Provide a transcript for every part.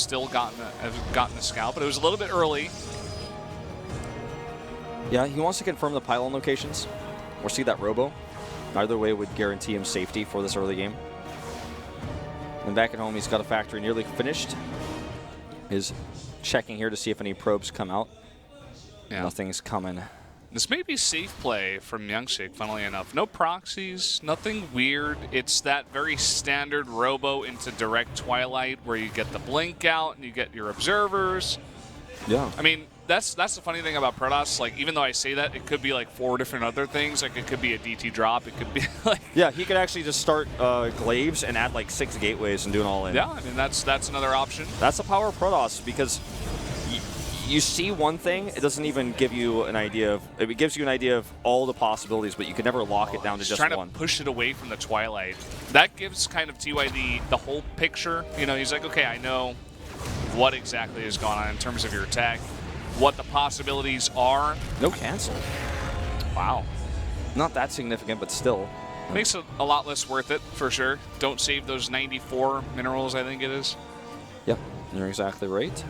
still gotten a scout, but it was a little bit early. Yeah, he wants to confirm the pylon locations or see that robo. Either way would guarantee him safety for this early game. And back at home, he's got a factory nearly finished. Is checking here to see if any probes come out. Yeah. Nothing's coming. This may be safe play from Myungshik, funnily enough. No proxies, nothing weird. It's that very standard robo into direct Twilight where you get the blink out and you get your observers. Yeah. I mean, that's the funny thing about Protoss. Like, even though I say that, it could be like 4 different other things. Like, it could be a DT drop. It could be like... Yeah, he could actually just start glaives and add like 6 gateways and do it all in. Yeah, I mean, that's another option. That's the power of Protoss, because you see one thing, it doesn't even give you an idea of... It gives you an idea of all the possibilities, but you can never lock it down to just one. Trying to push it away from the Twilight. That gives kind of TY the whole picture. You know, he's like, okay, I know what exactly is going on in terms of your attack, what the possibilities are. No cancel. Wow. Not that significant, but still. Makes it a lot less worth it, for sure. Don't save those 94 minerals, I think it is. Yep, you're exactly right.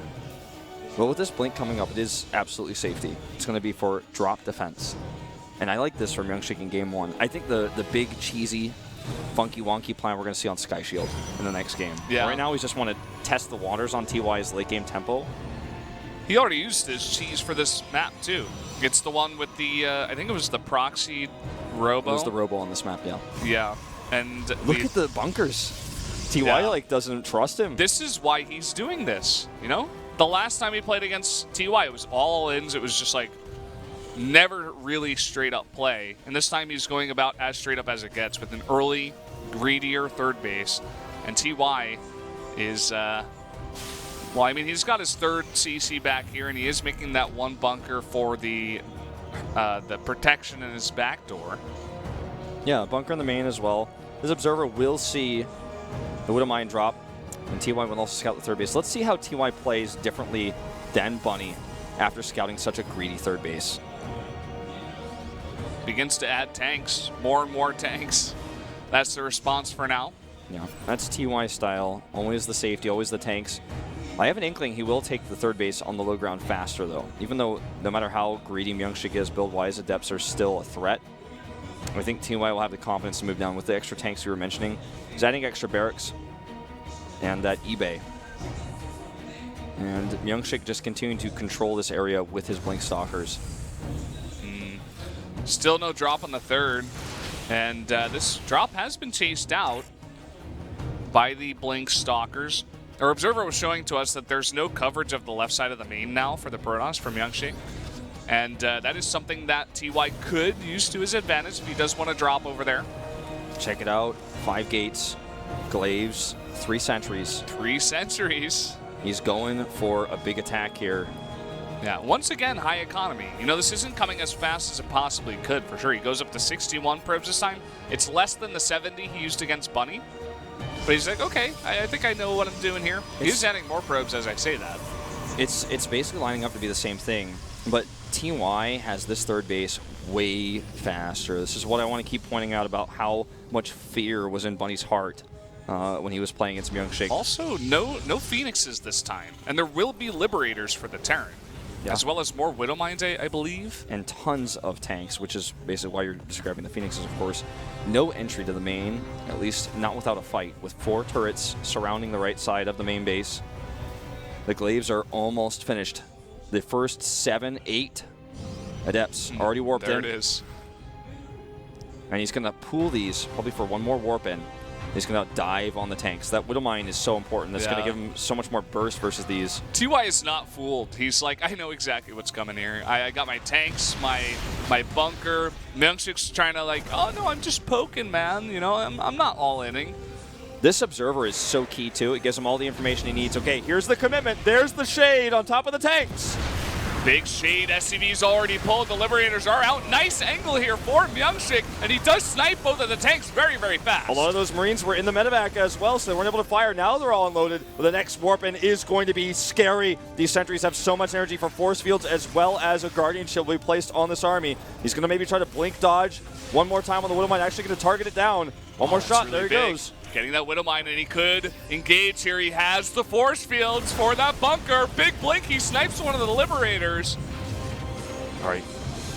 Well, with this blink coming up, it is absolutely safety. It's going to be for drop defense. And I like this from Myungshik in game 1. I think the big, cheesy, funky, wonky plan we're going to see on Sky Shield in the next game. Yeah. Right now, we just want to test the waters on TY's late game tempo. He already used his cheese for this map, too. It's the one with the, I think it was the proxy robo. It was the robo on this map, yeah. Yeah. And look at the bunkers. TY, like, doesn't trust him. This is why he's doing this, you know? The last time he played against TY, it was all ins. It was just like never really straight up play. And this time he's going about as straight up as it gets with an early, greedier third base. And TY is, well, I mean, he's got his third CC back here, and he is making that one bunker for the protection in his back door. Yeah, bunker in the main as well. This observer will see the Widow Mine drop. And TY will also scout the third base. Let's see how TY plays differently than Bunny after scouting such a greedy third base. Begins to add tanks, more and more tanks. That's the response for now. Yeah, that's TY style. Always the safety, always the tanks. I have an inkling he will take the third base on the low ground faster, though. Even though no matter how greedy Myungshik is build-wise, the depths are still a threat. I think TY will have the confidence to move down with the extra tanks you were mentioning. He's adding extra barracks and that eBay. And Myungshik just continuing to control this area with his Blink Stalkers. Still no drop on the third. And this drop has been chased out by the Blink Stalkers. Our observer was showing to us that there's no coverage of the left side of the main now for the Protoss from Myungshik. And that is something that TY could use to his advantage if he does want to drop over there. Check it out. 5 gates, glaives, 3 sentries. 3 sentries. He's going for a big attack here. Yeah, once again, high economy. You know, this isn't coming as fast as it possibly could, for sure. He goes up to 61 probes this time. It's less than the 70 he used against Bunny. But he's like, okay, I think I know what I'm doing here. He's adding more probes as I say that. It's basically lining up to be the same thing. But TY has this third base way faster. This is what I want to keep pointing out about how much fear was in Bunny's heart when he was playing against Myungshik. Also, no Phoenixes this time. And there will be Liberators for the Terran. Yeah. As well as more Widow Mines, I believe. And tons of tanks, which is basically why you're describing the Phoenixes, of course. No entry to the main, at least not without a fight, with 4 turrets surrounding the right side of the main base. The glaives are almost finished. The first 7, 8 adepts already warped in. There it is. And he's going to pool these probably for one more warp in. He's going to dive on the tanks. That Widow Mine is so important. That's going to give him so much more burst versus these. TY is not fooled. He's like, I know exactly what's coming here. I got my tanks, my bunker. Myungshik's trying to like, oh no, I'm just poking, man. You know, I'm not all-inning. This observer is so key too. It gives him all the information he needs. Okay, here's the commitment. There's the shade on top of the tanks. Big shade, SCV's already pulled. The Liberators are out. Nice angle here for Myungshik, and he does snipe both of the tanks very, very fast. A lot of those Marines were in the medevac as well, so they weren't able to fire. Now they're all unloaded, but the next warp-in is going to be scary. These sentries have so much energy for force fields as well as a Guardian Shield will be placed on this army. He's going to maybe try to blink dodge one more time on the Widow Mine, actually going to target it down. One more shot. Really there he big. goes. Getting that Widow Mine, and he could engage here. He has the force fields for that bunker. Big blink. He snipes one of the Liberators. All right.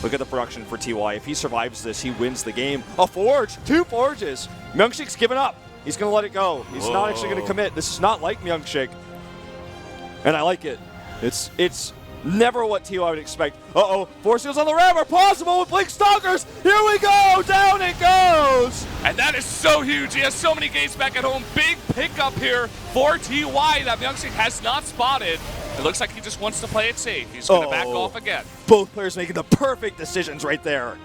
Look at the production for TY. If he survives this, he wins the game. A forge. 2 forges. Myungsik's given up. He's going to let it go. He's not actually going to commit. This is not like Myungsik. And I like it. It's never what TY would expect. Uh-oh. Force fields on the ramp are possible with Blink Stalkers. Here we go. Down it goes. And that is so huge. He has so many gates back at home. Big pickup here for TY that Myungsik has not spotted. It looks like he just wants to play it safe. He's going to back off again. Both players making the perfect decisions right there.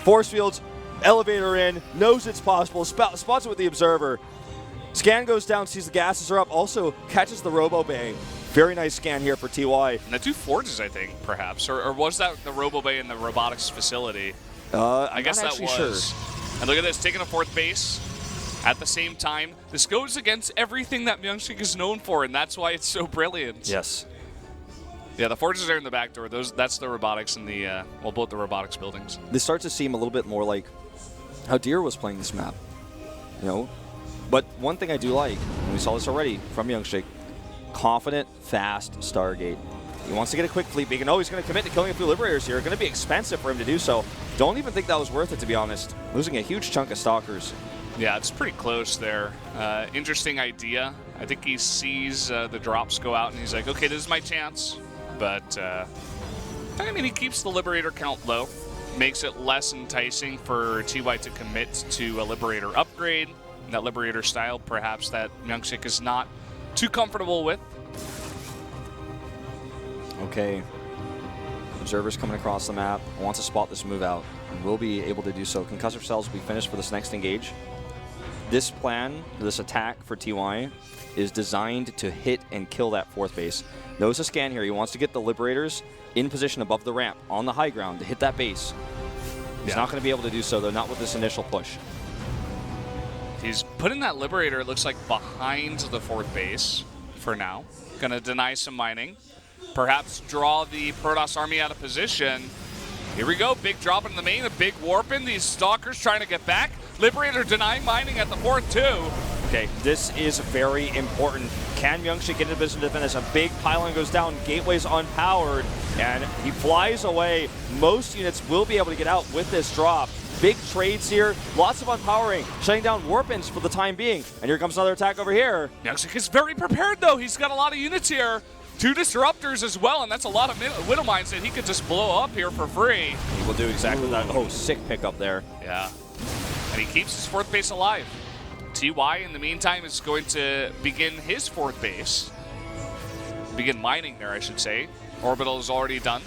Force fields, elevator in, knows it's possible, spots it with the observer. Scan goes down, sees the gases are up, also catches the Robo Bay. Very nice scan here for TY. And the 2 forges, I think, perhaps. Or was that the Robo Bay in the robotics facility? I guess that was. Sure. And look at this, taking a 4th base. At the same time, this goes against everything that Myungsik is known for, and that's why it's so brilliant. Yes. Yeah, the forges are in the back door. That's the robotics and the, both the robotics buildings. This starts to seem a little bit more like how Deer was playing this map, you know? But one thing I do like, and we saw this already from Myungsik, confident, fast Stargate. He wants to get a quick fleet beacon. Oh, he's going to commit to killing a few Liberators here. Going to be expensive for him to do so. Don't even think that was worth it, to be honest. Losing a huge chunk of Stalkers. Yeah, it's pretty close there. Interesting idea. I think he sees the drops go out, and he's like, okay, this is my chance. But, I mean, he keeps the Liberator count low. Makes it less enticing for TY to commit to a Liberator upgrade. That Liberator style, perhaps, that Myungsik is not too comfortable with. Okay. Observer's coming across the map. Wants to spot this move out. And will be able to do so. Concussive cells will be finished for this next engage. This plan, this attack for TY, is designed to hit and kill that 4th base. Knows a scan here. He wants to get the Liberators in position above the ramp, on the high ground, to hit that base. He's not going to be able to do so, though, not with this initial push. He's putting that Liberator, it looks like, behind the 4th base for now. Going to deny some mining. Perhaps draw the Protoss army out of position. Here we go, big drop in the main, a big warp in. These Stalkers trying to get back. Liberator denying mining at the 4th too. Okay, this is very important. Can Myungsik get into position to defend this? A big pylon goes down, gateway's unpowered, and he flies away. Most units will be able to get out with this drop. Big trades here, lots of unpowering, shutting down warp-ins for the time being. And here comes another attack over here. Myungsik is very prepared though. He's got a lot of units here. 2 disruptors as well, and that's a lot of Widow Mines that he could just blow up here for free. He will do exactly that. Oh, sick pickup there. Yeah. And he keeps his 4th base alive. TY, in the meantime, is going to begin his 4th base. Begin mining there, I should say. Orbital is already done.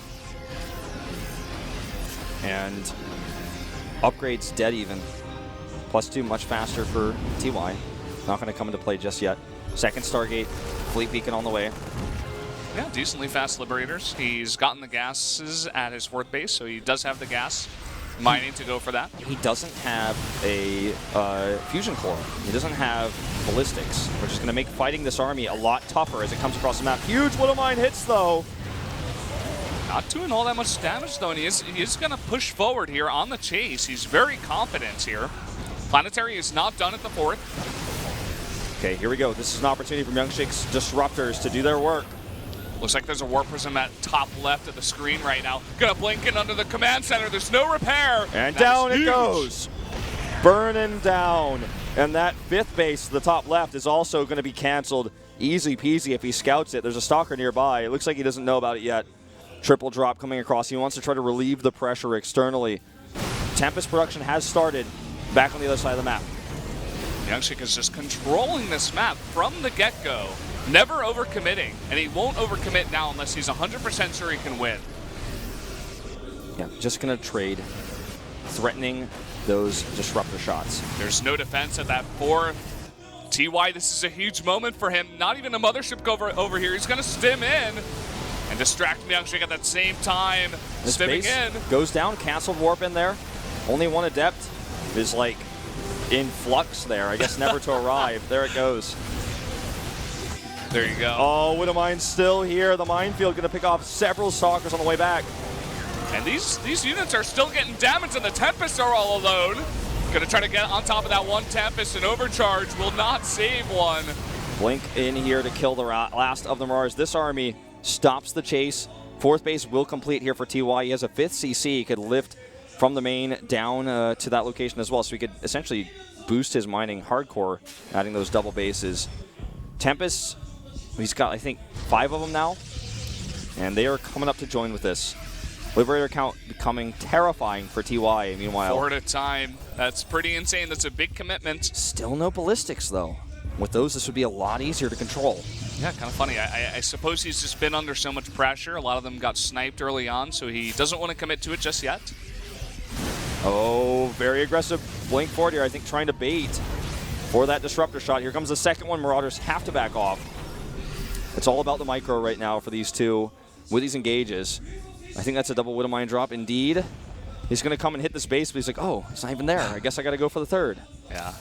And upgrades dead even. +2, much faster for TY. Not going to come into play just yet. 2nd Stargate, fleet beacon on the way. Yeah, decently fast Liberators. He's gotten the gases at his 4th base, so he does have the gas mining to go for that. He doesn't have a fusion core. He doesn't have ballistics, which is going to make fighting this army a lot tougher as it comes across the map. Huge Widow Mine hits, though. Not doing all that much damage, though, and he is going to push forward here on the chase. He's very confident here. Planetary is not done at the 4th. Okay, here we go. This is an opportunity for Myungsik's Disruptors to do their work. Looks like there's a Warp Prism at top left of the screen right now. Gonna blink in under the command center. There's no repair. And down it goes. Burning down. And that 5th base to the top left is also going to be canceled. Easy peasy if he scouts it. There's a Stalker nearby. It looks like he doesn't know about it yet. Triple drop coming across. He wants to try to relieve the pressure externally. Tempest production has started back on the other side of the map. Myungsik is just controlling this map from the get-go. Never overcommitting, and he won't overcommit now unless he's 100% sure he can win. Yeah, just going to trade, threatening those disruptor shots. There's no defense at that 4th. TY, this is a huge moment for him. Not even a mothership over here. He's going to stim in and distract Myungsik at that same time. This stimming base in. Goes down, canceled warp in there. Only one adept is like in flux there. I guess never to arrive. There it goes. There you go. Oh, Widow Mine's still here. The minefield going to pick off several Stalkers on the way back. And these units are still getting damaged, and the Tempests are all alone. Gonna try to get on top of that one Tempest, and Overcharge will not save one. Blink in here to kill the last of the Marauders. This army stops the chase. Fourth base will complete here for TY. He has a 5th CC. He could lift from the main down to that location as well, so he could essentially boost his mining hardcore, adding those double bases. Tempest, he's got, I think, 5 of them now, and they are coming up to join with this. Liberator count becoming terrifying for TY, meanwhile. 4 at a time. That's pretty insane. That's a big commitment. Still no ballistics, though. With those, this would be a lot easier to control. Yeah, kind of funny. I suppose he's just been under so much pressure. A lot of them got sniped early on, so he doesn't want to commit to it just yet. Oh, very aggressive blink forward here. I think trying to bait for that disruptor shot. Here comes the second one. Marauders have to back off. It's all about the micro right now for these two with these engages. I think that's a double Widow Mine drop. Indeed. He's going to come and hit this base, but he's like, oh, it's not even there. I guess I got to go for the third. Yeah.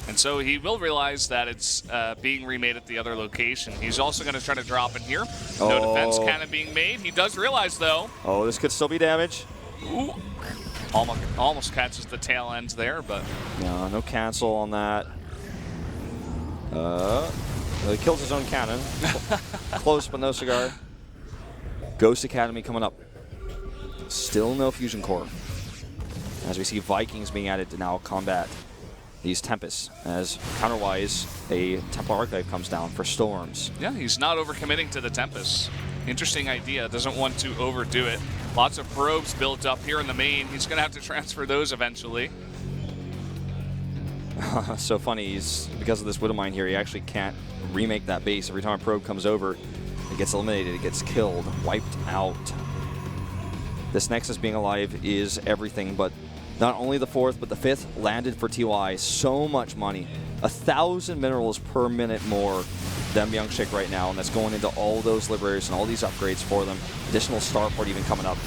And so he will realize that it's being remade at the other location. He's also going to try to drop in here. No defense cannon being made. He does realize, though. Oh, this could still be damage. Ooh. Almost catches the tail ends there, but... Yeah, no cancel on that. He kills his own cannon. Close, but no cigar. Ghost Academy coming up. Still no fusion core. As we see Vikings being added to now combat these Tempests, as counterwise a Templar Archive comes down for Storms. Yeah, he's not overcommitting to the Tempest. Interesting idea. Doesn't want to overdo it. Lots of probes built up here in the main. He's going to have to transfer those eventually. So funny, because of this Widow Mine here, he actually can't remake that base. Every time a probe comes over, it gets eliminated, it gets killed, wiped out. This Nexus being alive is everything, but not only the 4th, but the 5th landed for TY. So much money. 1,000 minerals per minute more than Myungshik right now, and that's going into all those Liberators and all these upgrades for them. Additional starport even coming up.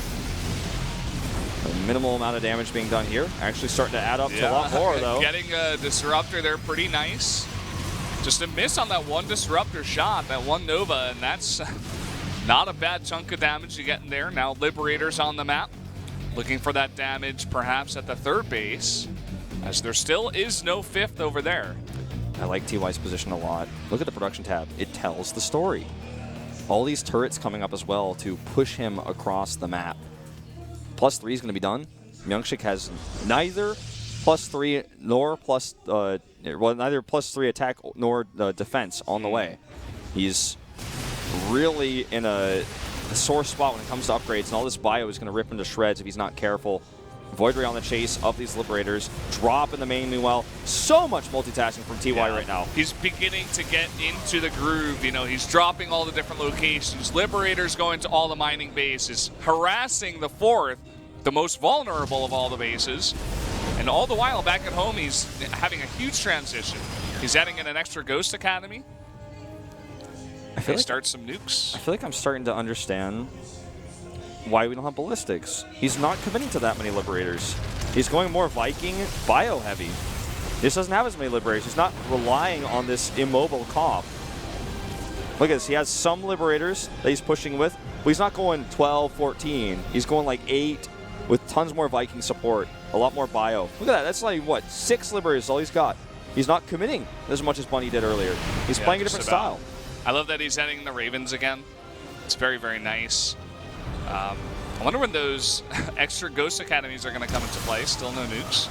A minimal amount of damage being done here. Actually starting to add up to a lot more, though. Getting a Disruptor there pretty nice. Just a miss on that one Disruptor shot, that one Nova, and that's not a bad chunk of damage you get in there. Now Liberators on the map. Looking for that damage perhaps at the 3rd base, as there still is no 5th over there. I like TY's position a lot. Look at the production tab. It tells the story. All these turrets coming up as well to push him across the map. +3 is going to be done. Myungshik has neither +3 nor neither +3 attack nor defense on the way. He's really in a sore spot when it comes to upgrades, and all this bio is going to rip him to shreds if he's not careful. Void Ray on the chase of these Liberators. Drop in the main meanwhile. So much multitasking from TY right now. He's beginning to get into the groove. You know, he's dropping all the different locations. Liberators going to all the mining bases, harassing the 4th, the most vulnerable of all the bases. And all the while back at home, he's having a huge transition. He's adding in an extra Ghost Academy. They start some nukes. I feel like I'm starting to understand why we don't have ballistics. He's not committing to that many Liberators. He's going more Viking bio heavy. He just doesn't have as many Liberators. He's not relying on this immobile comp. Look at this. He has some Liberators that he's pushing with, but he's not going 12, 14. He's going like 8 with tons more Viking support, a lot more bio. Look at that. That's like, what, 6 Liberators is all he's got. He's not committing as much as Bunny did earlier. He's playing a different style. I love that he's adding the Ravens again. It's very, very nice. I wonder when those extra Ghost Academies are going to come into play. Still no nukes.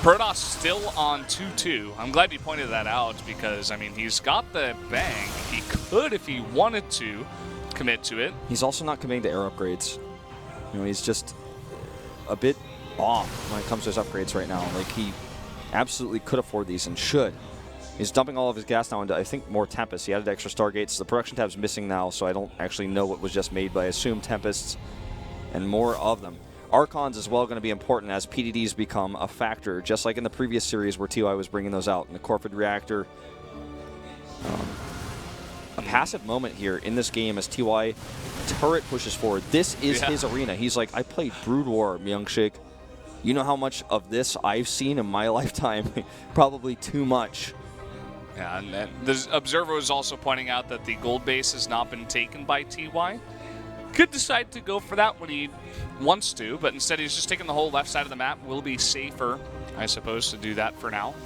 Protoss still on 2-2. I'm glad you pointed that out because, I mean, he's got the bang. He could, if he wanted to, commit to it. He's also not committing to air upgrades. You know, he's just a bit off when it comes to his upgrades right now. Like, he absolutely could afford these and should. He's dumping all of his gas now into, I think, more Tempests. He added extra Stargates. The production tab's missing now, so I don't actually know what was just made, but I assume Tempests and more of them. Archons as well going to be important as PDDs become a factor, just like in the previous series where TY was bringing those out. In the Corvid Reactor, a passive moment here in this game as TY turret pushes forward. This is his arena. He's like, I played Brood War, Myungshik. You know how much of this I've seen in my lifetime? Probably too much. Yeah, and the Observer was also pointing out that the gold base has not been taken by TY. Could decide to go for that when he wants to, but instead he's just taking the whole left side of the map. Will be safer, I suppose, to do that for now.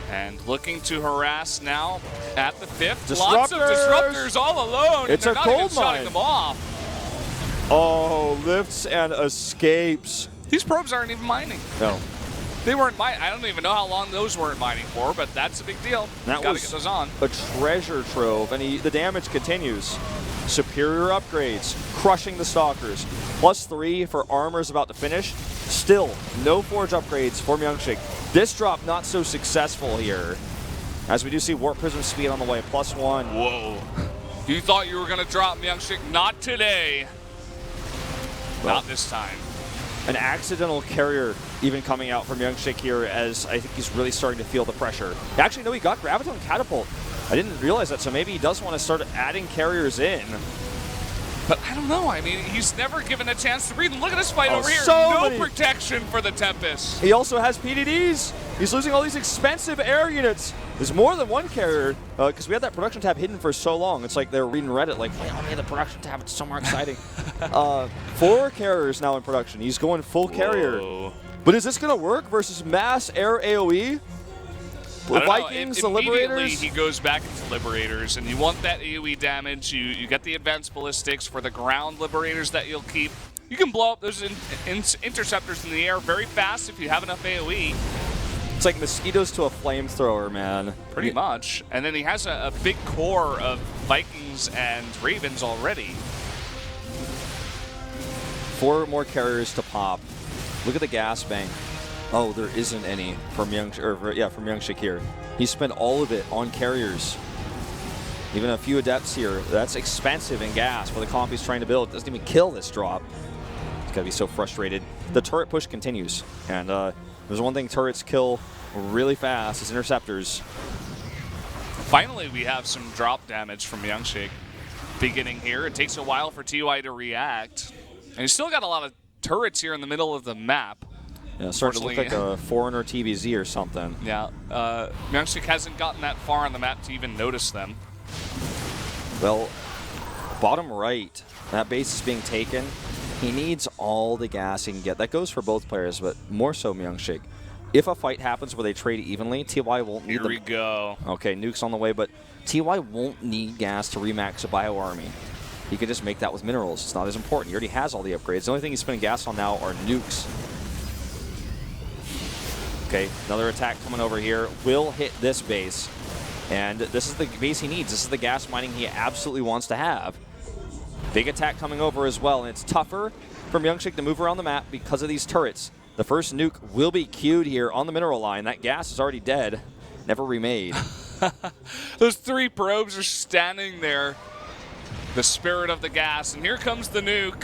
And looking to harass now at the 5th. Lots of disruptors all alone. It's They're a not even gold shutting mine. them off. Oh, lifts and escapes. These probes aren't even mining. No. They weren't mining. I don't even know how long those weren't mining for, but that's a big deal. That Gotta was get those on. a treasure trove, and the damage continues. Superior upgrades, crushing the Stalkers. +3 for armors about to finish. Still, no forge upgrades for Myungshik. This drop not so successful here, as we do see Warp Prism speed on the way, +1. Whoa. You thought you were going to drop Myungshik? Not today. Well, not this time. An accidental carrier even coming out from Myungshik here, as I think he's really starting to feel the pressure. Actually, no, he got Graviton Catapult. I didn't realize that, so maybe he does want to start adding carriers in. But I don't know. I mean, he's never given a chance to breathe. And look at this fight over here. So No many. protection for the Tempest. He also has PDDs. He's losing all these expensive air units. There's more than one carrier, because we had that production tab hidden for so long. It's like they were reading Reddit, like, wait, I made the production tab. It's so more exciting. 4 carriers now in production. He's going full carrier. Whoa. But is this going to work versus mass air AoE? The I don't Vikings, know. the Immediately Liberators? he goes back into Liberators, and you want that AoE damage. You get the advanced ballistics for the ground Liberators that you'll keep. You can blow up those interceptors in the air very fast if you have enough AoE. It's like mosquitoes to a flamethrower, man. Pretty much. And then he has a big core of Vikings and Ravens already. 4 more carriers to pop. Look at the gas bank. Oh, there isn't any from Myungshik here. He spent all of it on carriers. Even a few adepts here. That's expensive in gas for the comp he's trying to build. Doesn't even kill this drop. He's gotta be so frustrated. The turret push continues, and there's one thing turrets kill really fast is interceptors. Finally, we have some drop damage from Myungshik beginning here. It takes a while for TY to react, and he's still got a lot of turrets here in the middle of the map. Yeah, starting to look like a foreigner TBZ or something. Yeah, Myungshik hasn't gotten that far on the map to even notice them. Well, bottom right, that base is being taken. He needs all the gas he can get. That goes for both players, but more so Myungshik. If a fight happens where they trade evenly, TY won't need Here we go. Okay, nukes on the way, but TY won't need gas to remax a bio army. He could just make that with minerals. It's not as important. He already has all the upgrades. The only thing he's spending gas on now are nukes. Okay, another attack coming over here. Will hit this base. And this is the base he needs. This is the gas mining he absolutely wants to have. Big attack coming over as well, and it's tougher for Myungshik to move around the map because of these turrets. The first nuke will be queued here on the mineral line. That gas is already dead, never remade. Those 3 probes are standing there. The spirit of the gas, and here comes the nuke.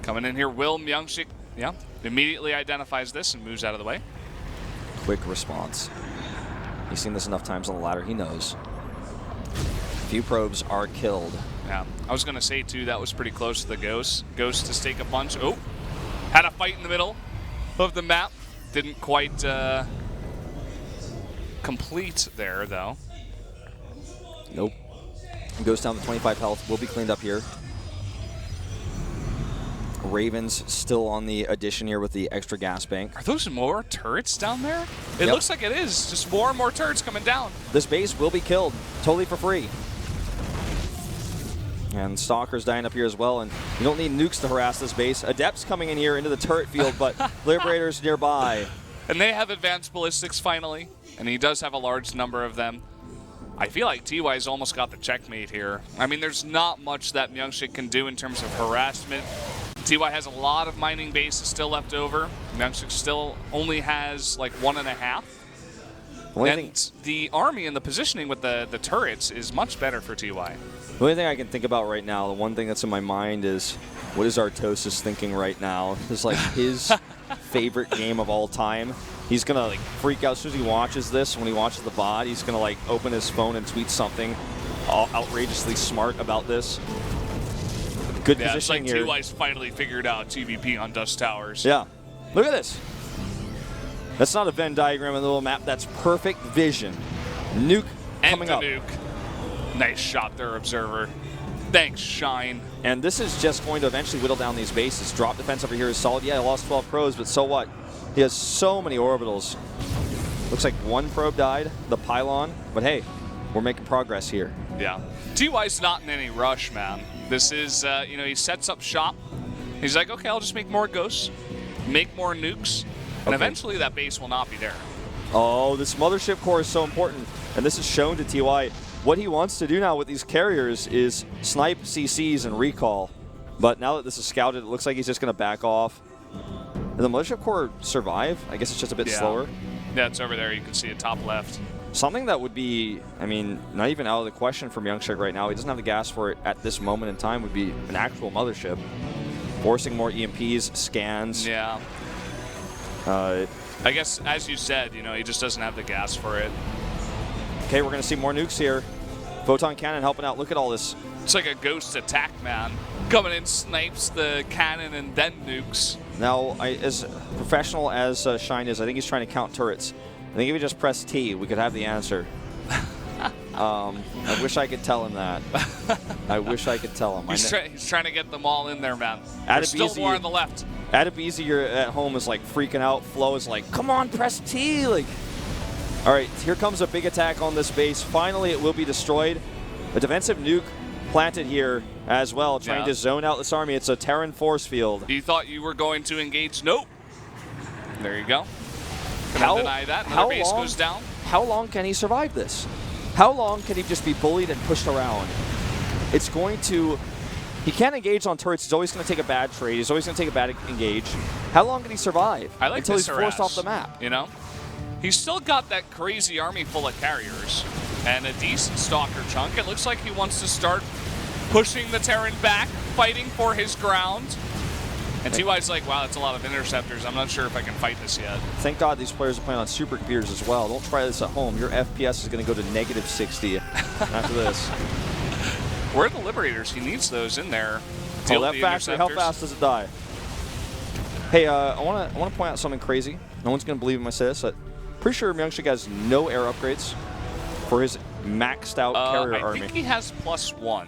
Coming in here, Will Myungshik, yeah, immediately identifies this and moves out of the way. Quick response. He's seen this enough times on the ladder, he knows. Few probes are killed. Yeah, I was going to say, too, that was pretty close to the Ghost. Ghost to take a punch. Oh, had a fight in the middle of the map. Didn't quite complete there, though. Nope. Goes down to 25 health. Will be cleaned up here. Ravens still on the addition here with the extra gas bank. Are those more turrets down there? It looks like it is. Just more and more turrets coming down. This base will be killed totally for free. And Stalker's dying up here as well, and you don't need nukes to harass this base. Adepts coming in here into the turret field, but Liberators nearby. And they have advanced ballistics finally, and he does have a large number of them. I feel like TY's almost got the checkmate here. I mean, there's not much that Myungshik can do in terms of harassment. TY has a lot of mining bases still left over. Myungshik still only has like 1.5. And the army and the positioning with the turrets is much better for TY. The only thing I can think about right now, the one thing that's in my mind is, what is Artosis thinking right now? It's like his favorite game of all time. He's going to like freak out as soon as he watches this. When he watches the VOD, he's going to like open his phone and tweet something outrageously smart about this. Good positioning here. It's like TY's finally figured out TVP on Dust Towers. Yeah. Look at this. That's not a Venn diagram in the little map. That's perfect vision. Nuke coming up. Nuke. Nice shot there, Observer. Thanks, Shine. And this is just going to eventually whittle down these bases. Drop defense over here is solid. Yeah, I lost 12 probes, but so what? He has so many orbitals. Looks like one probe died, the pylon, but hey, we're making progress here. Yeah. TY's not in any rush, man. This is, you know, he sets up shop. He's like, okay, I'll just make more ghosts, make more nukes, and eventually that base will not be there. Oh, this mothership core is so important, and this is shown to TY. What he wants to do now with these carriers is snipe CCs and recall. But now that this is scouted, it looks like he's just going to back off. Did the mothership core survive? I guess it's just a bit slower. Yeah, it's over there. You can see it top left. Something that would be, I mean, not even out of the question from Youngshik right now. He doesn't have the gas for it at this moment in time. Would be an actual mothership. Forcing more EMPs, scans. Yeah. I guess, as you said, you know, he just doesn't have the gas for it. Okay, we're going to see more nukes here. Photon cannon helping out. Look at all this. It's like a ghost attack, man. Coming in, snipes the cannon and then nukes. Now, as professional as Shine is, I think he's trying to count turrets. I think if we just press T, we could have the answer. I wish I could tell him that. I wish I could tell him. He's trying to get them all in there, man. There's still more on the left. Adebisi, you're at home, is like freaking out. Flo is like, come on, press T. Like, all right, here comes a big attack on this base. Finally, it will be destroyed. A defensive nuke planted here as well, trying to zone out this army. It's a Terran force field. You thought you were going to engage? Nope. There you go. Gonna deny that. Another base goes down. How long can he survive this? How long can he just be bullied and pushed around? It's going to... He can't engage on turrets. He's always going to take a bad trade. He's always going to take a bad engage. How long can he survive? I like until he's forced off the map. You know? He's still got that crazy army full of carriers and a decent stalker chunk. It looks like he wants to start pushing the Terran back, fighting for his ground. And TY's like, wow, that's a lot of interceptors. I'm not sure if I can fight this yet. Thank God these players are playing on supercomputers as well. Don't try this at home. Your FPS is going to go to -60 after this. Where are the Liberators? He needs those in there. Oh, that factory, how fast does it die? Hey, I want to point out something crazy. No one's going to believe me when I say this. Pretty sure Myungshik has no air upgrades for his maxed out carrier army. I think he has +1.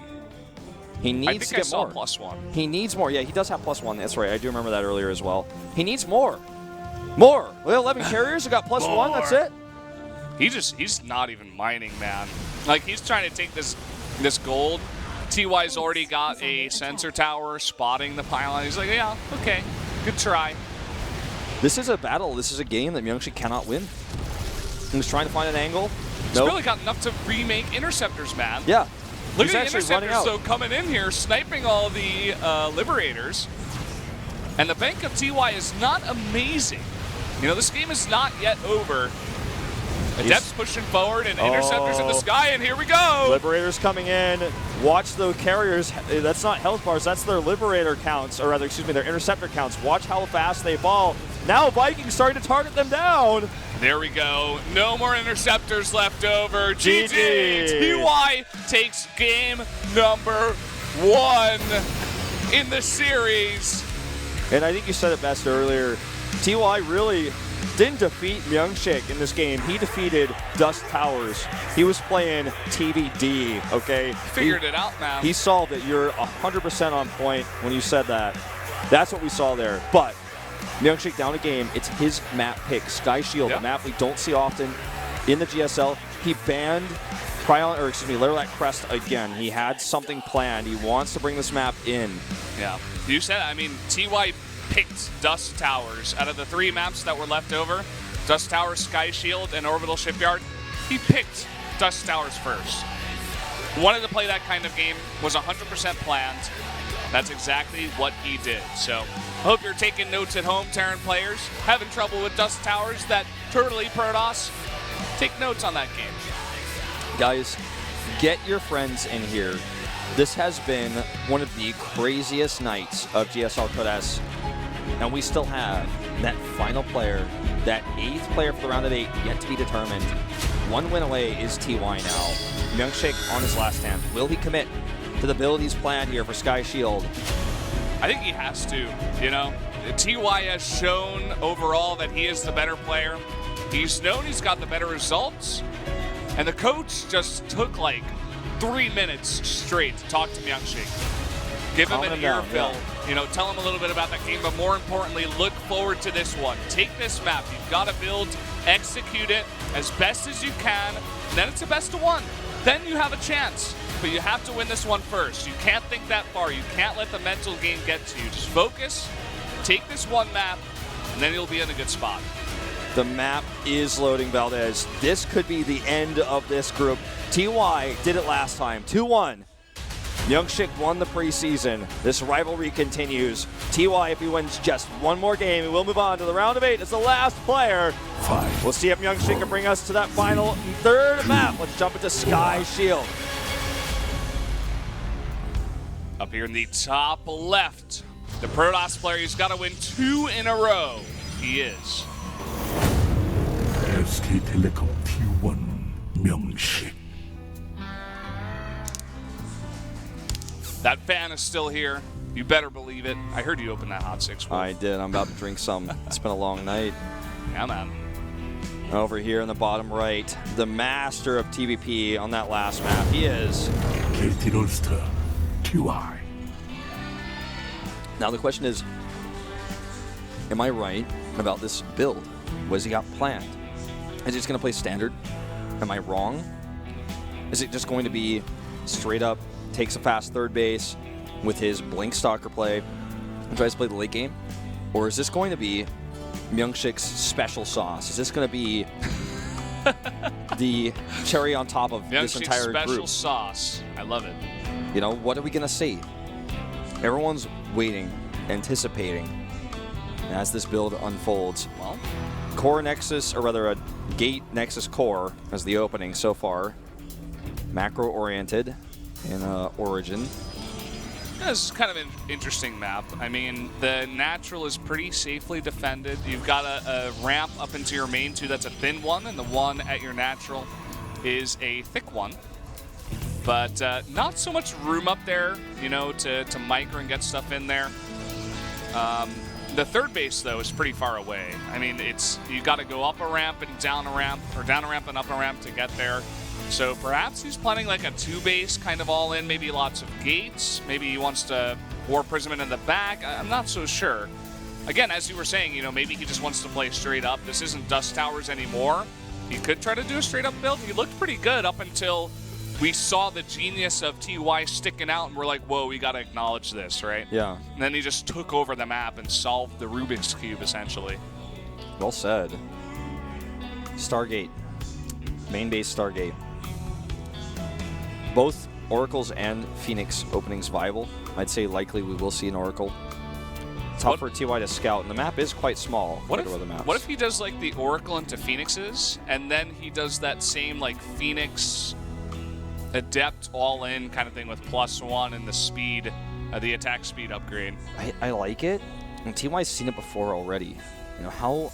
He needs to get more. +1. He needs more. Yeah, he does have +1. That's right. I do remember that earlier as well. He needs more. More. Well, 11 carriers have got +1. That's it. He's not even mining, man. Like, he's trying to take this gold. TY's already got a sensor tower spotting the pylon. He's like, yeah, okay, good try. This is a battle. This is a game that Myungshik cannot win. He's trying to find an angle. He's really got enough to remake interceptors, man. Yeah. Look at the interceptors, though, coming in here, sniping all the Liberators. And the bank of TY is not amazing. You know, this game is not yet over. Adepts pushing forward and interceptors in the sky, and here we go. Liberators coming in. Watch the carriers. That's not health bars. That's their Liberator counts, or rather, excuse me, their interceptor counts. Watch how fast they fall. Now Vikings starting to target them down. There we go. No more interceptors left over. GG. TY takes game number 1 in the series. And I think you said it best earlier. TY really didn't defeat Myungshik in this game. He defeated Dust Towers. He was playing TVD, okay? Figured it out, man. He solved it. You're 100% on point when you said that. That's what we saw there. But Myungshik down a game. It's his map pick, Sky Shield, a map we don't see often in the GSL. He banned Lerlac Crest again. He had something planned. He wants to bring this map in. Yeah. You said, I mean, TY picked Dust Towers. Out of the 3 maps that were left over, Dust Towers, Sky Shield, and Orbital Shipyard, he picked Dust Towers first. Wanted to play that kind of game, was 100% planned. That's exactly what he did. So, hope you're taking notes at home, Terran players. Having trouble with Dust Towers, that Turtley Protoss, take notes on that game. Guys, get your friends in here. This has been one of the craziest nights of GSL Code S. And we still have that final player, that 8th player for the round of 8 yet to be determined. 1 win away is TY now. Myungshik on his last stand. Will he commit to the build he's planned here for Sky Shield? I think he has to, you know. TY has shown overall that he is the better player. He's known he's got the better results. And the coach just took like 3 minutes straight to talk to Myungshik. Give him an earfill. You know, tell him a little bit about that game, but more importantly, look forward to this one. Take this map. You've got to build, execute it as best as you can, and then it's a best of 1. Then you have a chance, but you have to win this one first. You can't think that far. You can't let the mental game get to you. Just focus, take this one map, and then you'll be in a good spot. The map is loading, Valdez. This could be the end of this group. TY did it last time, 2-1. Myungshik won the preseason. This rivalry continues. TY, if he wins just one more game, he will move on to the round of 8 as the last player. 5. We'll see if Myungshik can bring us to that final 3rd map. Let's jump into Sky Shield. Up here in the top left, the Protoss player, he's got to win 2 in a row. He is. SK텔레콤 T1 명식. That fan is still here. You better believe it. I heard you open that hot 6. I did. I'm about to drink some. It's been a long night. Yeah, man. Over here in the bottom right, the master of TVP on that last map. He is. KT 롤스터 TY. Now the question is, am I right about this build? What has he got planned? Is he just going to play standard? Am I wrong? Is it just going to be straight up, takes a fast 3rd base with his blink stalker play and tries to play the late game? Or is this going to be Myungshik's special sauce? Is this going to be the cherry on top of this entire special group? sauce. I love it. You know, what are we going to see? Everyone's waiting, anticipating as this build unfolds. Well, Core Nexus, or rather a Gate Nexus Core as the opening so far. Macro-oriented in Origin. this is kind of an interesting map. I mean, the natural is pretty safely defended. You've got a ramp up into your main 2 that's a thin one, and the one at your natural is a thick one. But not so much room up there, you know, to micro and get stuff in there. The 3rd base, though, is pretty far away. I mean, you got to go up a ramp and down a ramp, or down a ramp and up a ramp to get there. So perhaps he's planning like a 2-base kind of all in, maybe lots of gates. Maybe he wants to War Prism in the back. I'm not so sure. Again, as you were saying, you know, maybe he just wants to play straight up. This isn't Dust Towers anymore. He could try to do a straight up build. He looked pretty good up until we saw the genius of TY sticking out, and we're like, whoa, we got to acknowledge this, right? Yeah. And then he just took over the map and solved the Rubik's Cube, essentially. Well said. Stargate. Main base Stargate. Both Oracles and Phoenix openings viable. I'd say likely we will see an Oracle. Tough for TY to scout, and the map is quite small. What if he does like the Oracle into Phoenixes, and then he does that same like Phoenix Adept all-in kind of thing with +1 and the speed, the attack speed upgrade? I like it, and TY's seen it before already. You know, how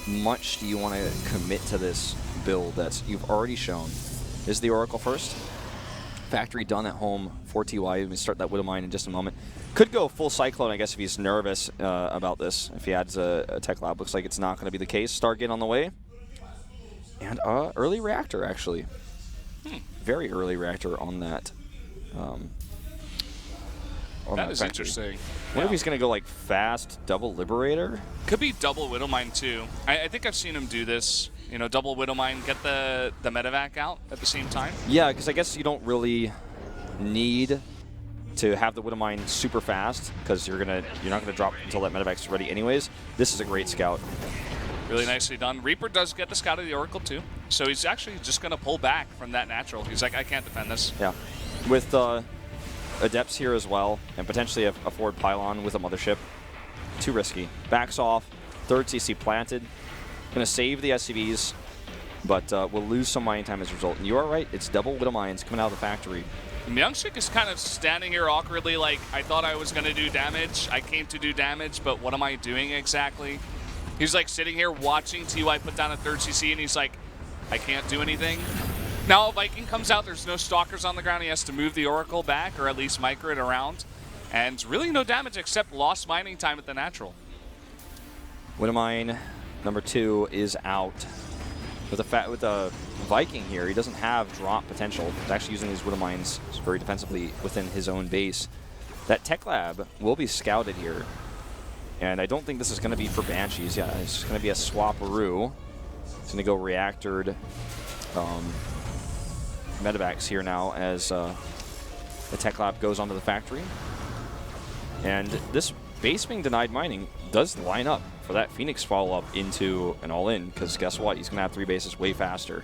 much do you want to commit to this build that you've already shown? Is the Oracle first? Factory done at home for TY. We start that Widowmine in just a moment. Could go full Cyclone, I guess, if he's nervous about this. If he adds a Tech Lab, looks like it's not going to be the case. Stargate on the way. And early reactor, actually. Very early reactor on that. That is interesting. What if he's going to go like fast double Liberator? Could be double Widowmine too. I think I've seen him do this. You know, double Widowmine, get the medevac out at the same time. Yeah, because I guess you don't really need to have the Widowmine super fast because you're not gonna drop until that medevac's ready anyways. This is a great scout. Really nicely done. Reaper does get the scout of the Oracle too, so he's actually just gonna pull back from that natural. He's like, I can't defend this. Yeah, with Adepts here as well, and potentially a forward pylon with a mothership. Too risky. Backs off. 3rd CC planted. Gonna save the SCVs, but we'll lose some mining time as a result. And you are right, it's double Widow Mines coming out of the factory. Myungshik is kind of standing here awkwardly like, I thought I was gonna do damage. I came to do damage, but what am I doing exactly? He's like sitting here watching TY put down a 3rd CC, and he's like, I can't do anything. Now a Viking comes out, there's no stalkers on the ground, he has to move the Oracle back, or at least micro it around. And really no damage except lost mining time at the natural. Widowmine number 2 is out. With a Viking here. He doesn't have drop potential. He's actually using these Widow Mines very defensively within his own base. That Tech Lab will be scouted here. And I don't think this is going to be for Banshees. Yeah, it's going to be a swap-a-roo. It's going to go reactored medevacs here now as the Tech Lab goes onto the factory. And this base being denied mining does line up for that Phoenix follow-up into an all-in, because guess what? He's going to have 3 bases way faster.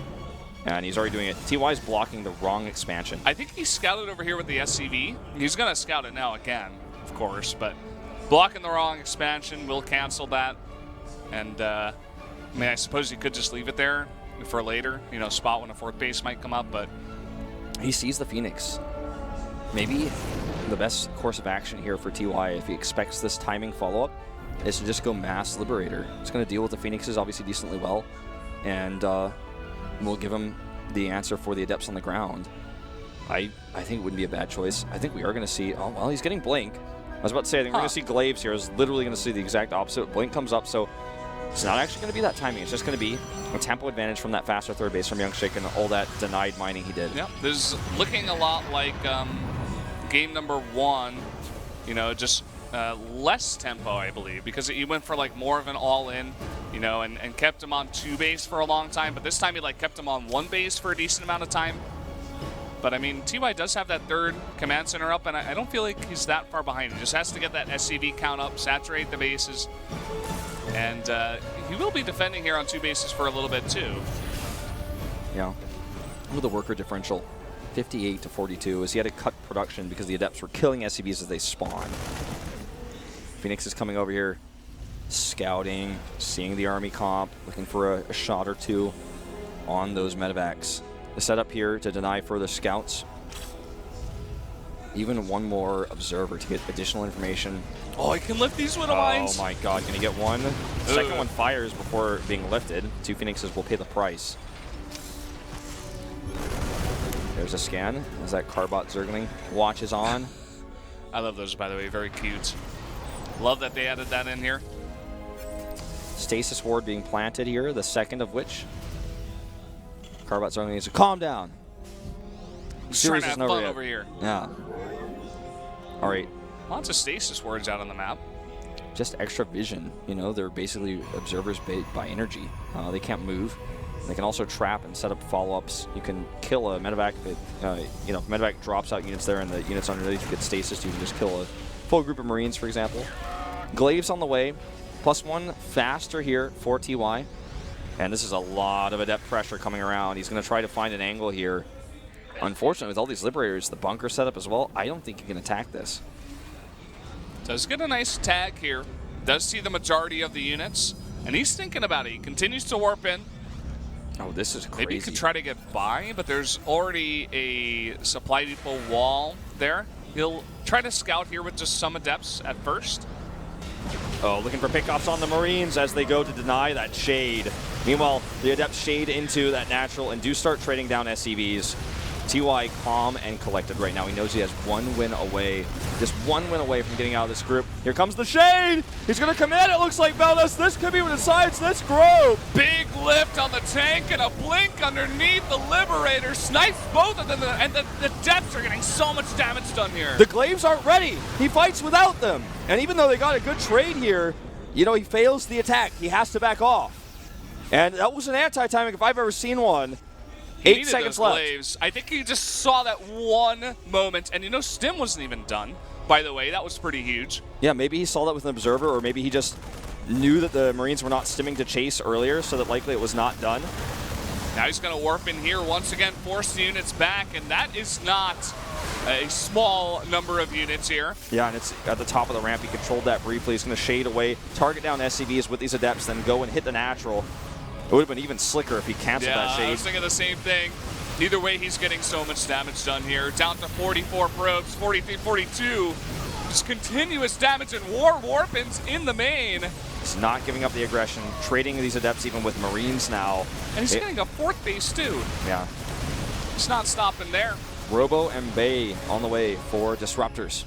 And he's already doing it. TY's blocking the wrong expansion. I think he scouted over here with the SCV. He's going to scout it now again, of course, but blocking the wrong expansion will cancel that. And, I mean, I suppose he could just leave it there for later, you know, spot when a 4th base might come up, but... He sees the Phoenix. Maybe the best course of action here for TY, if he expects this timing follow-up, is to just go mass Liberator. It's going to deal with the Phoenixes obviously decently well, and we'll give him the answer for the Adepts on the ground. I think it wouldn't be a bad choice. I think we are going to see... Oh, well, he's getting Blink. I was about to say, I think we're going to see Glaives here. I was literally going to see the exact opposite. Blink comes up, so it's not actually going to be that timing. It's just going to be a tempo advantage from that faster 3rd base from Youngshik and all that denied mining he did. Yep, this is looking a lot like game number 1, you know, just less tempo, I believe, because he went for like more of an all-in, you know, and kept him on 2 base for a long time, but this time he like kept him on 1 base for a decent amount of time. But I mean, TY does have that 3rd command center up, and I don't feel like he's that far behind. He just has to get that SCV count up, saturate the bases, and he will be defending here on 2 bases for a little bit too. Yeah, with the worker differential, 58 to 42, as he had to cut production because the Adepts were killing SCVs as they spawn. Phoenix is coming over here, scouting, seeing the army comp, looking for a shot or 2 on those medevacs. The setup here to deny further scouts. Even 1 more observer to get additional information. Oh, he can lift these Widow Mines. Oh my god, can he get one? The second one fires before being lifted. 2 Phoenixes will pay the price. There's a scan as that Carbot Zergling watches on. I love those, by the way, very cute. Love that they added that in here. Stasis Ward being planted here, the second of which. Carbot Zergling needs to calm down. He's trying to have fun over here. Yeah. All right. Lots of stasis wards out on the map. Just extra vision. You know, they're basically observers by energy. They can't move. They can also trap and set up follow-ups. You can kill a medevac if you know, if medevac drops out units there and the units underneath get stasis, you can just kill a full group of Marines, for example. Glaives on the way. +1 faster here for TY. And this is a lot of Adept pressure coming around. He's going to try to find an angle here. Unfortunately, with all these Liberators, the bunker setup as well, I don't think he can attack this. Does get a nice tag here. Does see the majority of the units. And he's thinking about it. He continues to warp in. Oh, this is crazy. Maybe he could try to get by, but there's already a supply depot wall there. He'll try to scout here with just some Adepts at first. Oh, looking for pickoffs on the Marines as they go to deny that shade. Meanwhile, the Adepts shade into that natural and do start trading down SCVs. TY calm and collected right now. He knows he has 1 win away, just 1 win away from getting out of this group. Here comes the shade. He's going to come in, it looks like, Veldus. This could be what decides this group. Big lift on the tank and a blink underneath the Liberator. Snipes both of them, and the Depths are getting so much damage done here. The Glaives aren't ready. He fights without them. And even though they got a good trade here, you know, he fails the attack. He has to back off. And that was an anti-timing if I've ever seen one. 8 seconds left. Glaives. I think he just saw that 1 moment, and you know, Stim wasn't even done, by the way. That was pretty huge. Yeah, maybe he saw that with an observer, or maybe he just knew that the Marines were not stimming to chase earlier, so that likely it was not done. Now he's going to warp in here once again, force the units back, and that is not a small number of units here. Yeah, and it's at the top of the ramp. He controlled that briefly. He's going to shade away, target down SCVs with these Adepts, then go and hit the natural. It would have been even slicker if he canceled that shade. I was thinking the same thing. Either way, he's getting so much damage done here. Down to 44 probes, 43, 42. Just continuous damage and warp-ins in the main. He's not giving up the aggression, trading these Adepts even with Marines now. And he's getting a 4th base too. Yeah. He's not stopping there. Robo and Bay on the way for Disruptors.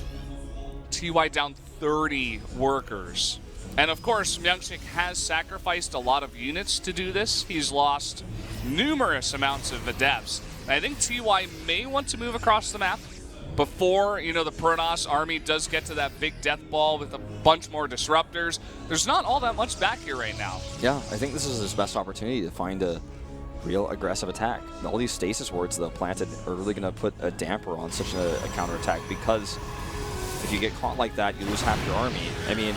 TY down 30 workers. And of course, Myungshik has sacrificed a lot of units to do this. He's lost numerous amounts of adepts. And I think TY may want to move across the map before, you know, the Protoss army does get to that big death ball with a bunch more disruptors. There's not all that much back here right now. Yeah, I think this is his best opportunity to find a real aggressive attack. All these stasis wards, though, planted are really going to put a damper on such a counterattack, because if you get caught like that, you lose half your army. I mean...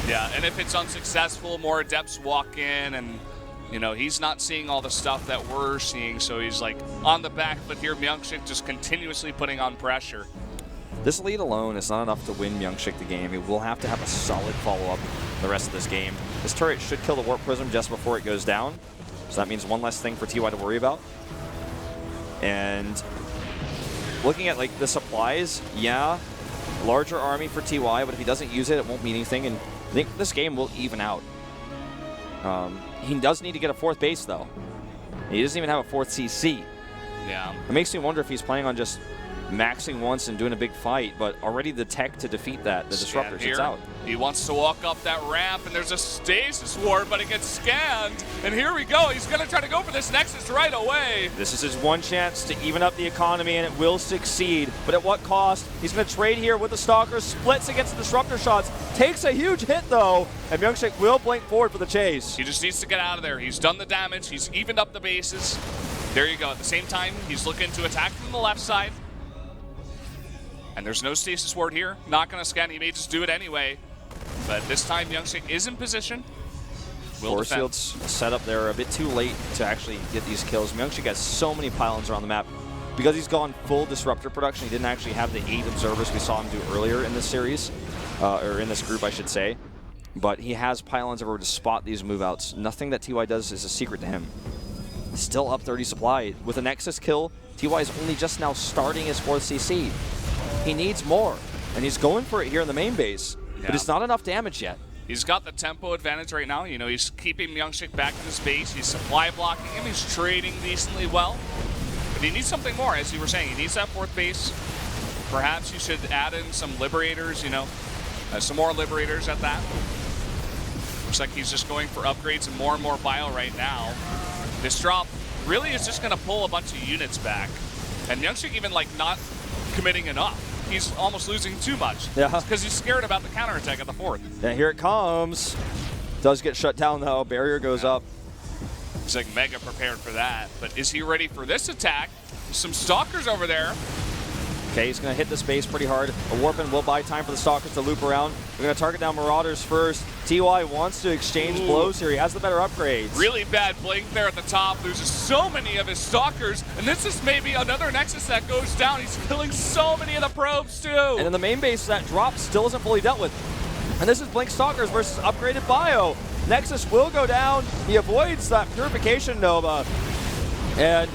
Yeah, and if it's unsuccessful, more adepts walk in, and, you know, he's not seeing all the stuff that we're seeing, so he's, like, on the back foot here. Myungshik just continuously putting on pressure. This lead alone is not enough to win Myungshik the game. He will have to have a solid follow-up the rest of this game. This turret should kill the Warp Prism just before it goes down, so that means one less thing for TY to worry about. And looking at, like, the supplies, yeah, larger army for TY, but if he doesn't use it, it won't mean anything, and I think this game will even out. He does need to get a 4th base, though. He doesn't even have a 4th CC. Yeah. It makes me wonder if he's planning on just maxing once and doing a big fight, but already the tech to defeat that, the disruptors, it's out. He wants to walk up that ramp, and there's a stasis ward, but it gets scanned. And here we go. He's going to try to go for this Nexus right away. This is his one chance to even up the economy, and it will succeed. But at what cost? He's going to trade here with the Stalkers, splits against the disruptor shots, takes a huge hit, though, and Myungshik will blink forward for the chase. He just needs to get out of there. He's done the damage. He's evened up the bases. There you go. At the same time, he's looking to attack from the left side. And there's no stasis ward here. Not going to scan. He may just do it anyway. But this time, Myungshik is in position. Force fields set up there a bit too late to actually get these kills. Myungshik has so many pylons around the map. Because he's gone full disruptor production, he didn't actually have the 8 observers we saw him do earlier in this series. Or in this group, I should say. But he has pylons everywhere to spot these move-outs. Nothing that TY does is a secret to him. Still up 30 supply. With a Nexus kill, TY is only just now starting his 4th CC. He needs more, and he's going for it here in the main base, but it's not enough damage yet. He's got the tempo advantage right now. You know, he's keeping Myungshik back in his base. He's supply blocking him. He's trading decently well. But he needs something more, as you were saying. He needs that 4th base. Perhaps you should add in some Liberators, you know, some more Liberators at that. Looks like he's just going for upgrades and more bio right now. This drop really is just going to pull a bunch of units back. And Myungshik even, like, not committing enough. He's almost losing too much. Yeah. Because he's scared about the counterattack at the 4th. Yeah, here it comes. Does get shut down, though. Barrier goes up. He's like mega prepared for that. But is he ready for this attack? There's some Stalkers over there. Okay, he's going to hit the space pretty hard. A Warpin will buy time for the Stalkers to loop around. We're going to target down Marauders first. TY wants to exchange blows here. He has the better upgrades. Really bad blink there at the top. Loses so many of his Stalkers. And this is maybe another Nexus that goes down. He's killing so many of the probes, too. And in the main base, that drop still isn't fully dealt with. And this is Blink Stalkers versus upgraded Bio. Nexus will go down. He avoids that Purification Nova. And,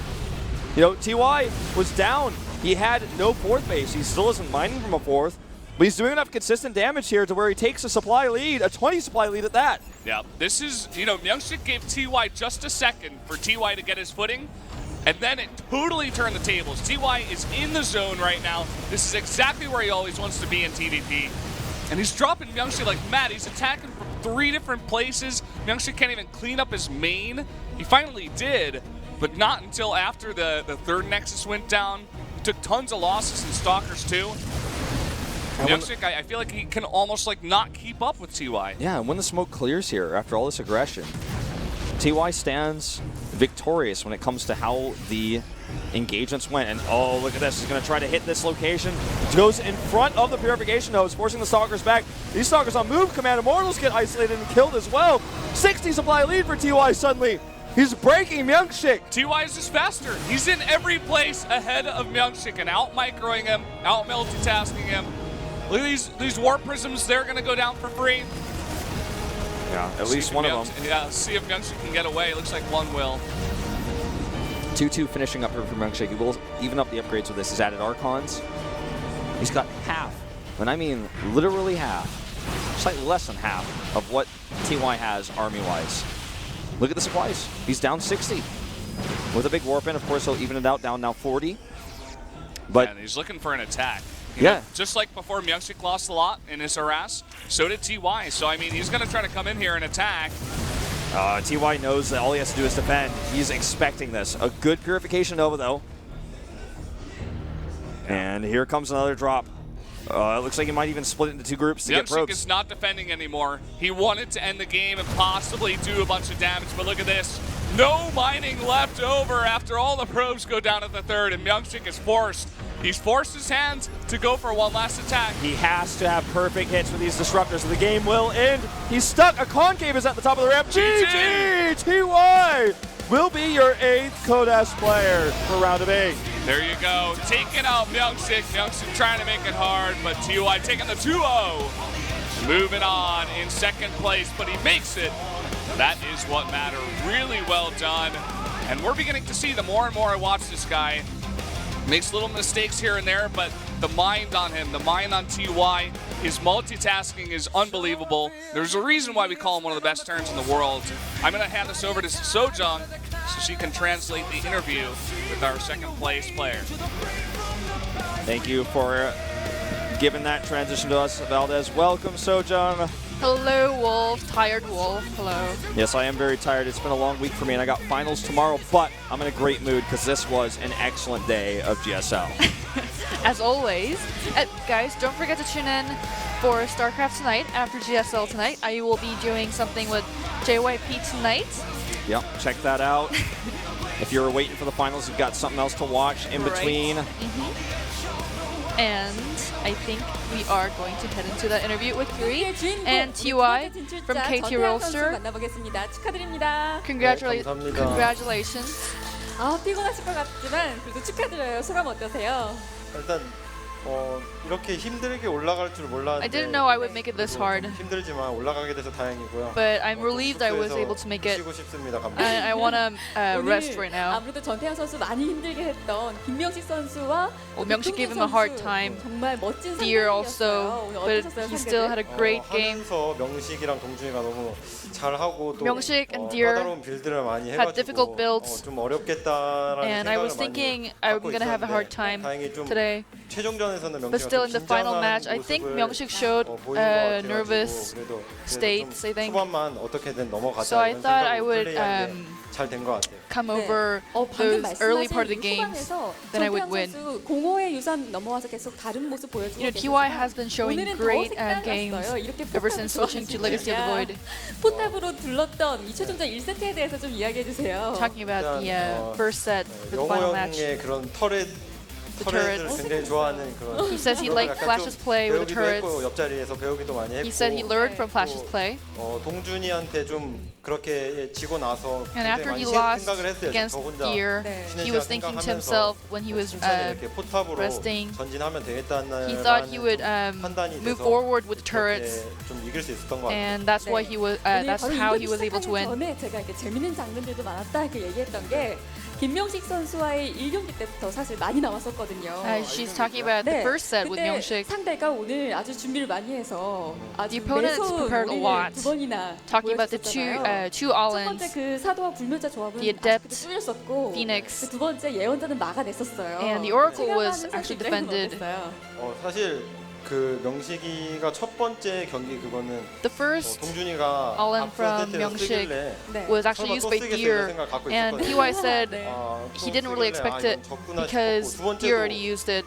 you know, TY was down. He had no 4th base. He still isn't mining from a 4th. But he's doing enough consistent damage here to where he takes a supply lead, a 20 supply lead at that. Yeah, this is, you know, Myungshik gave TY just a second for TY to get his footing, and then it totally turned the tables. TY is in the zone right now. This is exactly where he always wants to be in TVP. And he's dropping Myungshik like mad. He's attacking from 3 different places. Myungshik can't even clean up his main. He finally did, but not until after the 3rd Nexus went down. He took tons of losses in Stalkers too. Myungshik, I feel like he can almost like not keep up with TY. Yeah, and when the smoke clears here after all this aggression, TY stands victorious when it comes to how the engagements went. And oh, look at this. He's going to try to hit this location. Goes in front of the Purification Nodes, forcing the Stalkers back. These Stalkers on move command. Immortals get isolated and killed as well. 60 supply lead for TY suddenly. He's breaking Myungshik. TY is just faster. He's in every place ahead of Myungshik and out-microing him, out-multitasking him. Look at these Warp Prisms. They're going to go down for free. Yeah, at least one of them. Yeah, see if Myungshik can get away. It looks like one will. 2-2 finishing up here for Myungshik. He will even up the upgrades with this. He's added Archons. He's got half, and I mean literally half, slightly less than half of what TY has army-wise. Look at the supplies. He's down 60. With a big Warpin, of course, he'll even it out, down now 40. But and he's looking for an attack. You know, Yeah. just like before Myungsik lost a lot in his harass, so did TY. So, I mean, he's going to try to come in here and attack. TY knows that all he has to do is defend. He's expecting this. A good purification Nova, though. And here comes another drop. It looks like he might even split it into two groups to get Myungsik probes. is not defending anymore. He wanted to end the game and possibly do a bunch of damage, but look at this. No mining left over after all the probes go down at the third, and Myungsik is forced. He's forced his hands to go for one last attack. He has to have perfect hits with these disruptors, or the game will end. He's stuck. A concave is at the top of the ramp. GG! TY will be your 8th Kodash player for round of 8. There you go. Taking out Myungsik. Myungsik trying to make it hard, but TY taking the 2-0. Moving on in second place, but he makes it. That is what matters. Really well done. And we're beginning to see the more and more I watch this guy. Makes little mistakes here and there, but the mind on him, the mind on TY, his multitasking is unbelievable. There's a reason why we call him one of the best turns in the world. I'm going to hand this over to Sojung so she can translate the interview with our second place player. Thank you for giving that transition to us, Valdez. Welcome, Sojung. Hello, Wolf. Tired Wolf. Hello. Yes, I am very tired. It's been a long week for me, and I got finals tomorrow, but I'm in a great mood because this was an excellent day of GSL. As always. Guys, don't forget to tune in for StarCraft tonight after GSL tonight. I will be doing something with JYP tonight. Yep, check that out. If you're waiting for the finals, you've got something else to watch in between. And I think we are going to head into that interview with Yuri and TY from KT Roaster. Congratulations. 아, 피곤하실 것 같지만 그래도 축하드려요. 소감 어떠세요? 일단 이렇게 힘들게 올라갈 줄 몰랐는데 I didn't know I would make it this hard, 힘들지만 올라가게 돼서 다행이고요. but I'm relieved I was able to make it. 쉬고 싶습니다. I want to rest right now. 아무래도 전태양 선수 많이 힘들게 했던 김명식 선수와 Myungsik gave him a hard time. 정말 멋진 Deer also, 상대였어요. but 어떠셨어요, he still had a great game. 하면서 명식이랑 동준이가 너무 잘하고 또 Myungsik and Deer 까다로운 빌드를 많이 had difficult 해가지고 builds, 좀 어렵겠다라는 and I 생각을 was 많이 thinking I'm 갖고 gonna have a hard 있었는데 time 다행히 좀 today. 최종전에서는 But still in the final match, I think Myungsik showed nervous states, I think. 후반만 어떻게든 넘어가자. So I thought I would 잘된 것 같아요. come over 방금 those early part of the 말씀하신 games, 후반에서 then I would 전태양 win. 선수 공허의 유산 넘어와서 계속 다른 모습 보여주고 You know, TY has been showing 오늘은 great 더 games 색달랐어요. 이렇게 ever since switching to Legacy of the Void. 포탑으로 둘렀던 이 최종전 1세트에 대해서 좀 이야기해 주세요. Talking about the first set for the final match. 영호 형의 그런 터렛을 turrets. 굉장히 좋아하는 그런. He says he liked Flash's play with the turrets. 옆자리에서 배우기도 많이 했고. He said he learned from Flash's play. 동준이한테 좀 그렇게 지고 나서 And after he lost against Deer, he was thinking to himself when he was resting, he thought he would move forward with the turrets, and that's why he was. That's how he was able to win. 전에 제가 이렇게 재밌는 장면들도 많았다 이렇게 얘기했던 게 김명식 선수와의 1경기 때부터 사실 많이 나왔었거든요. She's talking about the first set with 그때 Myungsik. 상대가 오늘 아주 준비를 많이 해서 아주 The opponents 매서운 prepared a 우리를 lot. 두 번이나 Talking about the 보여줬잖아요. two 첫 all-ins. 번째 그 사도와 불멸자 조합은 The 아주 Adept, 그때 뚫렸었고 Phoenix. 두 번째 예언자는 막아냈었어요. And the Oracle was 체감하는 actually 선수들은 defended. 어땠어요? 사실 그 명식이가 첫 번째 경기 그거는 The first 동준이가 all-in from Myungsik was actually used by Deer, and TY said he didn't really expect it because Deer already used it,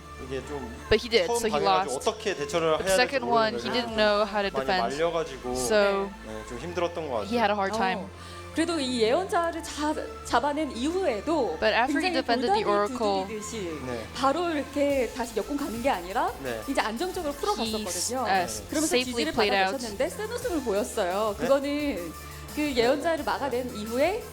but he did, so he lost. The second one, he didn't know how to defend, so 좀 힘들었던 것 he 같아요. had a hard time. 그래도 이 예언자를 잡아낸 이후에도 But after he 굉장히 defended the Oracle, 두드리듯이 네. 바로 이렇게 다시 역공 가는 게 아니라 네. 이제 안정적으로 풀어갔었거든요. 그러면서 safely 지지를 played out. 받아내셨는데 쓴 웃음을 보였어요. 그거는 그 예언자를 막아낸 이후에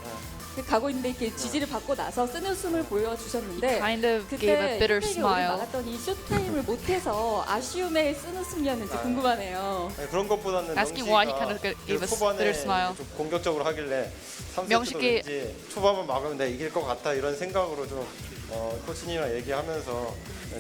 가고 있는데 이렇게 지지를 받고 나서 쓴 웃음을 보여주셨는데 kind of gave a bitter smile. 막았더니 쇼타임을 못해서 아쉬움의 쓴 웃음이었는지 궁금하네요. 그런 것보다는 Asking why he kind of gave a bitter smile. 좀 공격적으로 하길래 3세트도 명식이- 왠지 초반만 막으면 내가 이길 것 같다 이런 생각으로 좀 코치님이랑 얘기하면서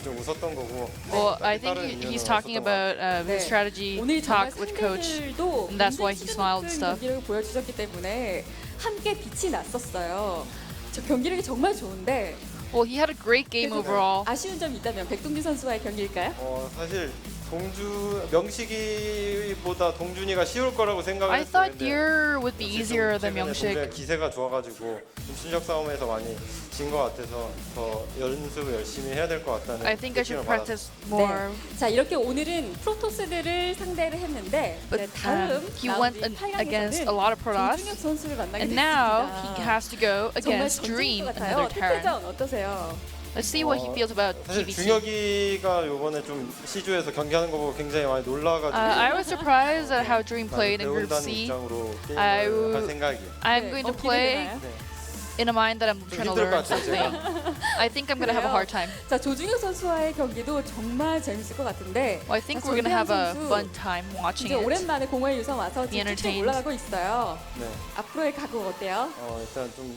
좀 웃었던 거고. Well, I think he's talking about his strategy 오늘 정말 talk with coach. 상대들도 and that's why he smiled and stuff. 경기력을 보여주셨기 때문에 함께 빛이 났었어요. 저 경기력이 정말 좋은데 Well, he had a great game overall. 아쉬운 점이 있다면 백동준 선수와의 경기일까요? 사실 동주 명식이보다 동준이가 쉬울 거라고 생각을 I thought 했었는데 Deer would be easier than Myung-sik. 기세가 좋아가지고 좀 실력 싸움에서 많이 진 것 같아서 더 연습을 열심히 해야 될 것 같다는 I think I should 느낌을 practice more. 네. 자 이렇게 오늘은 프로토스들을 상대를 했는데 But 다음 he went against a lot of Protoss, 김준혁 선수를 만나게 and now 됐습니다. he has to go 정말 against 전쟁일 Dream, 것 같아요. another Terran. 특별전 어떠세요? Let's see what he feels about 사실 TBT. 준혁이가 이번에 좀 C조에서 경기하는 거 보고 굉장히 많이 놀라가지고 I was surprised at how Dream played in Group 배운다는 C. 입장으로 I 게임을 할 would- 생각이에요. I'm 네, going to play 기대되나요? in a mind that I'm 좀 trying to 힘들 것 learn 같아요, something. 제가. I think I'm going to have a hard time. 자 조중혁 선수와의 경기도 정말 재밌을 것 같은데 Well, I think 자, we're going to have a 전태양 fun time watching 이제 it. 오랜만에 공허의 유성 와서 Be 지금 쭉쭉 entertained. 올라가고 있어요. 네. 앞으로의 각오 어때요? 일단 좀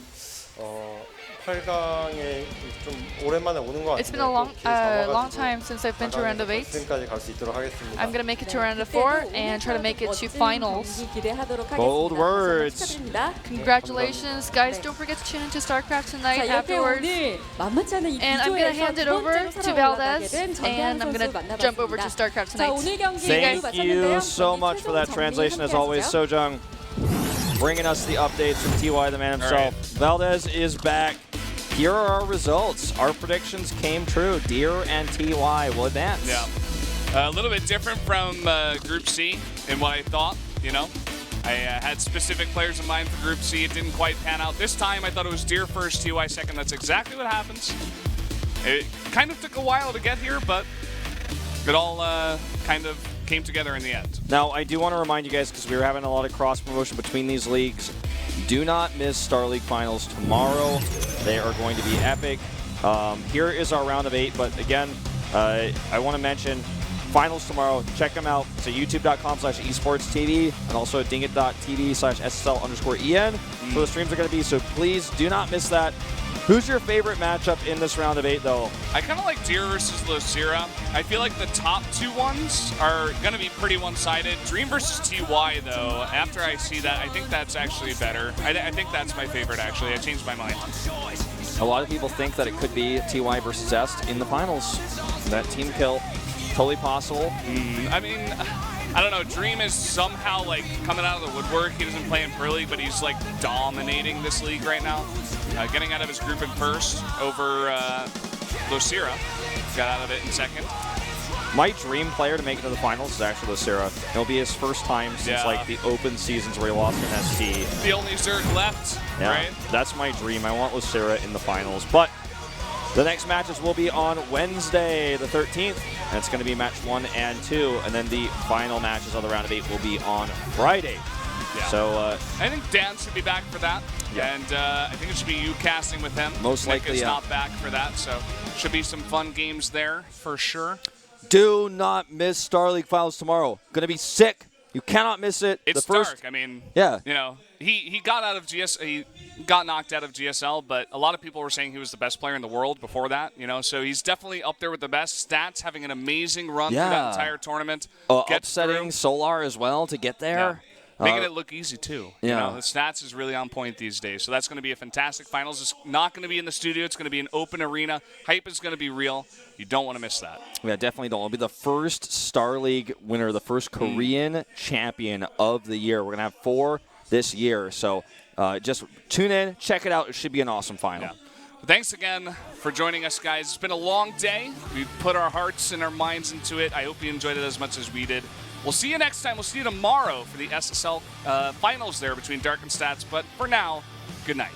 8강에 좀 오랜만에 오는 것 같은데 It's been a long time since I've been to round of 8. 결승까지 갈 수 있도록 하겠습니다. I'm going to make it to round of 4 and try to make it to finals. Bold words. Congratulations, guys. Don't forget to tune into StarCraft 자 tonight 이렇게 afterwards. 오늘 만만치 않은 이 And I'm going to 비조에서 hand 두 it over 번째로 to 살아올라가게 Valdez, 된 and 전태양 I'm 선수 going to jump over to 만나봤습니다. StarCraft 자 tonight. 오늘 경기 Thank you 마쳤는데요. so 경기 much for that 최종 translation. As 정리 always, 함께 하시죠. Sojung bringing us the updates from TY, the man himself. Valdez is back. Here are our results. Our predictions came true. Deer and TY will advance. Yeah. A little bit different from Group C in what I thought, you know. I had specific players in mind for Group C. It didn't quite pan out. This time I thought it was Deer first, TY second. That's exactly what happens. It kind of took a while to get here, but it all kind of came together in the end. Now, I do want to remind you guys, because we were having a lot of cross-promotion between these leagues, do not miss Star League Finals tomorrow. They are going to be epic. Here is our round of 8, but again, I want to mention finals tomorrow. Check them out. It's at youtube.com/esportstv and also at dingit.tv/SSL_EN. So the streams are going to be, so please do not miss that. Who's your favorite matchup in this round of 8, though? I kind of like Deer versus Losira. I feel like the top two ones are going to be pretty one-sided. Dream versus TY, though, after I see that, I think that's actually better. I think that's my favorite, actually. I changed my mind. A lot of people think that it could be TY versus Est in the finals. That team kill, totally possible. I mean, I don't know. Dream is somehow like coming out of the woodwork. He doesn't play in Pro League, but he's like dominating this league right now. Getting out of his group in first over Losira. Got out of it in second. My dream player to make it to the finals is actually Losira. It'll be his first time since like the open seasons where he lost an ST. The only Zerg left, Yeah, right? that's my dream. I want Losira in the finals. But the next matches will be on Wednesday, the 13th. And it's going to be match 1 and 2. And then the final matches of the round of 8 will be on Friday. Yeah. So I think Dan should be back for that. Yeah. And I think it should be you casting with him. Most Nick likely, is yeah. not back for that, so should be some fun games there for sure. do not miss Star League Finals tomorrow. Going to be sick. You cannot miss it. It's the first, dark. I mean, yeah. You know, he got out of he got knocked out of GSL, but a lot of people were saying he was the best player in the world before that. You know, so he's definitely up there with the best stats, having an amazing run through that entire tournament. Upsetting Solar as well to get there. Yeah. Making it look easy, too. Yeah. You know, the stats is really on point these days. So that's going to be a fantastic finals. It's not going to be in the studio. It's going to be an open arena. Hype is going to be real. You don't want to miss that. Yeah, definitely don't. It'll be the first Star League winner, the first Korean champion of the year. We're going to have 4 this year. So just tune in, check it out. It should be an awesome final. Yeah. Thanks again for joining us, guys. It's been a long day. We've put our hearts and our minds into it. I hope you enjoyed it as much as we did. We'll see you next time. We'll see you tomorrow for the SSL finals there between Dark and Stats. But for now, good night.